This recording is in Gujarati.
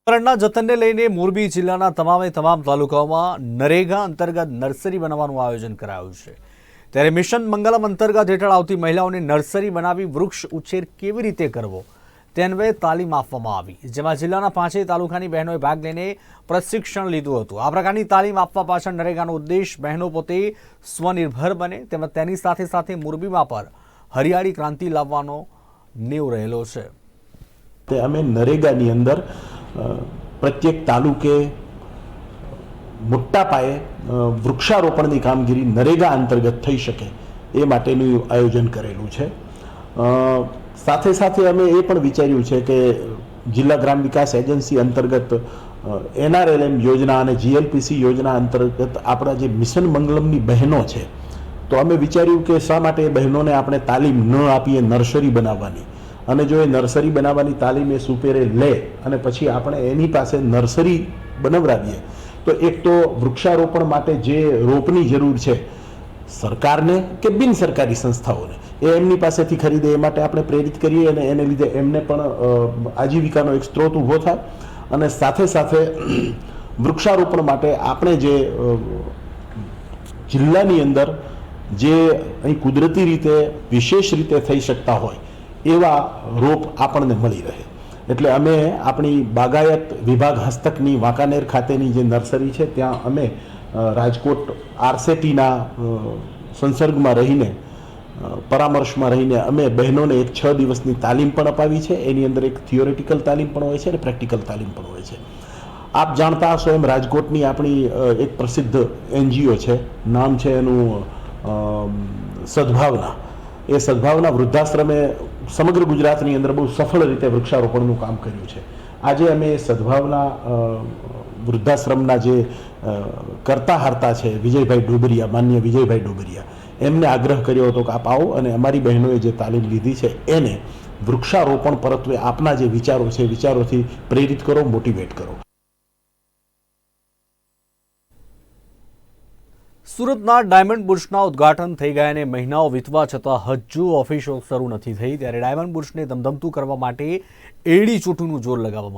પર્યાવરણના જતનને લઈને મોરબી જિલ્લાના તમામ તાલુકાઓમાં નરેગા અંતર્ગત નર્સરી બનાવવાનું આયોજન કરાયું છે। ત્યારે મિશન મંગલમ અંતર્ગત હેઠળ આવતી મહિલાઓને નર્સરી બનાવી વૃક્ષ ઉછેર કેવી રીતે કરવો તે અન્વયે તાલીમ આપવામાં આવી, જેમાં જિલ્લાના 5 તાલુકાની બહેનોએ ભાગ લઈને પ્રશિક્ષણ લીધું હતું। આ પ્રકારની તાલીમ આપવા પાછળ નરેગાનો ઉદ્દેશ બહેનો પોતે સ્વનિર્ભર બને તેમજ તેની સાથે સાથે મોરબીમાં પર હરિયાળી ક્રાંતિ લાવવાનો નેવ રહેલો છે। અમે નરેગાની અંદર પ્રત્યેક તાલુકે મોટા પાયે વૃક્ષારોપણની કામગીરી નરેગા અંતર્ગત થઈ શકે એ માટેનું આયોજન કરેલું છે। સાથે સાથે અમે એ પણ વિચાર્યું છે કે જિલ્લા ગ્રામ વિકાસ એજન્સી અંતર્ગત NRLM યોજના અને GLPC યોજના અંતર્ગત આપણા જે મિશન મંગલમની બહેનો છે, તો અમે વિચાર્યું કે શા માટે એ બહેનોને આપણે તાલીમ ન આપીએ નર્સરી બનાવવાની, અને જો એ નર્સરી બનાવવાની તાલીમ એ સુપેરે લે અને પછી આપણે એની પાસે નર્સરી બનાવડાવીએ તો એક તો વૃક્ષારોપણ માટે જે રોપની જરૂર છે સરકારને કે બિન સરકારી સંસ્થાઓને એ એમની પાસેથી ખરીદે એ માટે આપણે પ્રેરિત કરીએ અને એને લીધે એમને પણ આજીવિકાનો એક સ્ત્રોત ઊભો થાય, અને સાથે સાથે વૃક્ષારોપણ માટે આપણે જે જિલ્લાની અંદર જે અહીં કુદરતી રીતે વિશેષ રીતે થઈ શકતા હોય એવા રોપ આપણને મળી રહે। એટલે અમે આપણી બાગાયત વિભાગ હસ્તકની વાંકાનેર ખાતેની જે નર્સરી છે ત્યાં અમે રાજકોટ RCTના સંસર્ગમાં રહીને પરામર્શમાં રહીને અમે બહેનોને એક 6 દિવસની તાલીમ પણ અપાવી છે। એની અંદર એક થિયોરેટિકલ તાલીમ પણ હોય છે અને પ્રેક્ટિકલ તાલીમ પણ હોય છે। આપ જાણતા હશો એમ રાજકોટની આપણી એક પ્રસિદ્ધ NGO છે, નામ છે એનું સદભાવના। એ સદભાવના વૃદ્ધાશ્રમે સમગ્ર ગુજરાતની અંદર બહુ સફળ રીતે વૃક્ષારોપણનું કામ કર્યું છે। આજે અમે સદભાવના વૃદ્ધાશ્રમના જે કરતા હર્તા છે વિજયભાઈ ડોબરિયા, માન્ય વિજયભાઈ ડોબરિયા, એમને આગ્રહ કર્યો હતો કે આપ આવો અને અમારી બહેનોએ જે તાલીમ લીધી છે એને વૃક્ષારોપણ પરત્વે આપના જે વિચારો છે વિચારોથી પ્રેરિત કરો, મોટિવેટ કરો। સુરતના ડાયમંડ બુર્સના ઉદ્ઘાટન થઈ ગયા અને મહિનાઓ વીતવા છતાં હજુ ઓફિસો શરૂ નથી થઈ, ત્યારે ડાયમંડ બુર્સને ધમધમતું કરવા માટે એડી ચોટીનું જોર લગાવવામાં આવ્યું।